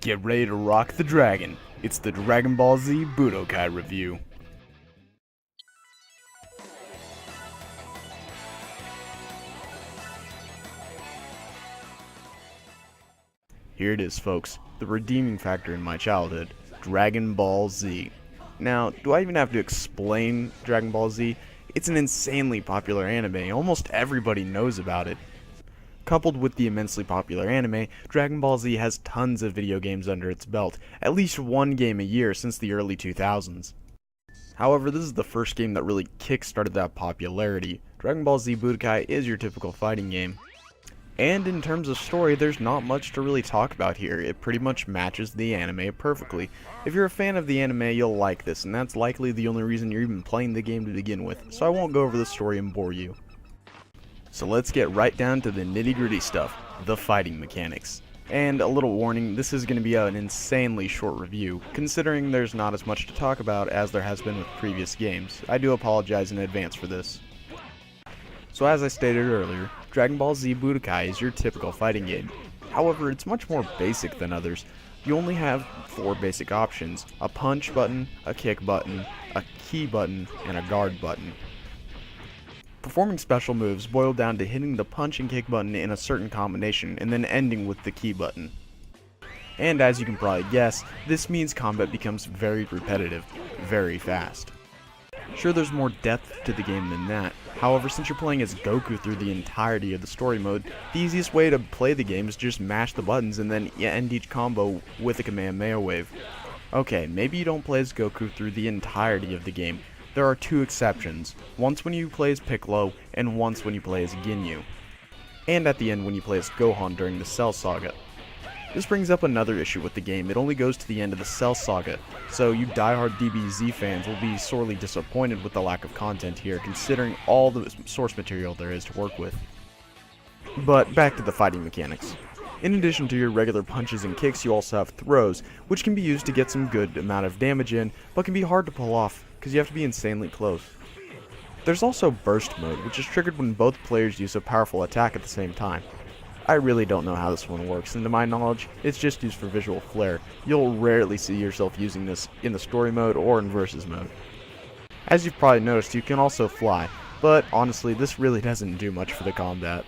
Get ready to rock the dragon. It's the DragonBallZ Budokai review. Here it is, folks. The redeeming factor in my childhood, DragonBallZ. Now, do I even have to explain Dragon Ball Z? It's an insanely popular anime. Almost everybody knows about it. Coupled with the immensely popular anime, Dragon Ball Z has tons of video games under its belt, at least one game a year since the early 2000s. However, this is the first game that really kick-started that popularity. Dragon Ball Z Budokai is your typical fighting game. And in terms of story, there's not much to really talk about here. It pretty much matches the anime perfectly. If you're a fan of the anime, you'll like this, and that's likely the only reason you're even playing the game to begin with, so I won't go over the story and bore you. So let's get right down to the nitty-gritty stuff, the fighting mechanics. And a little warning, this is going to be an insanely short review, considering there's not as much to talk about as there has been with previous games. I do apologize in advance for this. So as I stated earlier, Dragon Ball Z Budokai is your typical fighting game. However, it's much more basic than others. You only have 4 basic options: a punch button, a kick button, a key button, and a guard button. Performing special moves boil down to hitting the punch and kick button in a certain combination and then ending with the key button. And as you can probably guess, this means combat becomes very repetitive, very fast. Sure, there's more depth to the game than that. However, since you're playing as Goku through the entirety of the story mode, the easiest way to play the game is just mash the buttons and then end each combo with a Kamehameha wave. Okay, maybe you don't play as Goku through the entirety of the game. There are 2 exceptions, once when you play as Piccolo, and once when you play as Ginyu. And at the end when you play as Gohan during the Cell Saga. This brings up another issue with the game. It only goes to the end of the Cell Saga, so you diehard DBZ fans will be sorely disappointed with the lack of content here, considering all the source material there is to work with. But back to the fighting mechanics. In addition to your regular punches and kicks, you also have throws, which can be used to get some good amount of damage in, but can be hard to pull off, because you have to be insanely close. There's also burst mode, which is triggered when both players use a powerful attack at the same time. I really don't know how this one works, and to my knowledge, it's just used for visual flair. You'll rarely see yourself using this in the story mode or in versus mode. As you've probably noticed, you can also fly, but honestly, this really doesn't do much for the combat.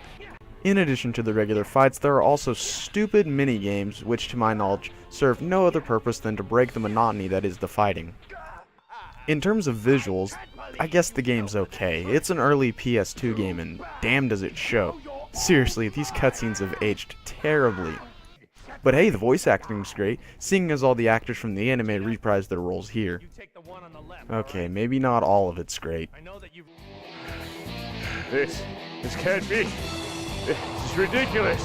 In addition to the regular fights, there are also stupid mini-games which, to my knowledge, serve no other purpose than to break the monotony that is the fighting. In terms of visuals, I guess the game's okay. It's an early PS2 game and damn does it show. Seriously, these cutscenes have aged terribly. But hey, the voice acting's great, seeing as all the actors from the anime reprise their roles here. Okay, maybe not all of it's great. This can't be. This is ridiculous.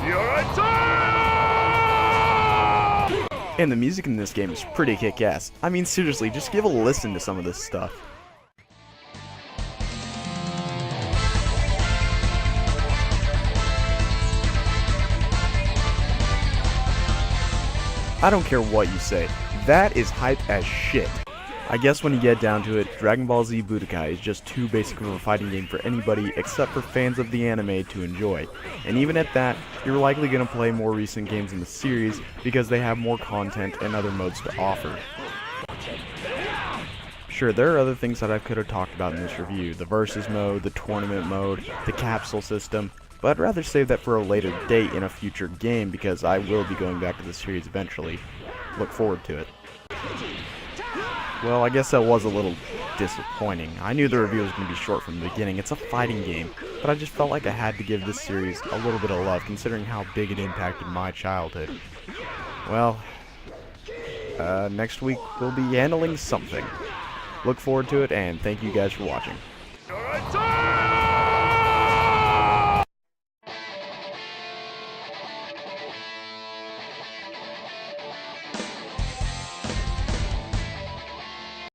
You're a child! And the music in this game is pretty kick-ass. I mean, seriously, just give a listen to some of this stuff. I don't care what you say, that is hype as shit. I guess when you get down to it, Dragon Ball Z Budokai is just too basic of a fighting game for anybody except for fans of the anime to enjoy. And even at that, you're likely going to play more recent games in the series because they have more content and other modes to offer. Sure, there are other things that I could have talked about in this review, the versus mode, the tournament mode, the capsule system, but I'd rather save that for a later date in a future game because I will be going back to the series eventually. Look forward to it. Well, I guess that was a little disappointing. I knew the review was going to be short from the beginning. It's a fighting game, but I just felt like I had to give this series a little bit of love considering how big it impacted my childhood. Well, next week we'll be handling something. Look forward to it, and thank you guys for watching.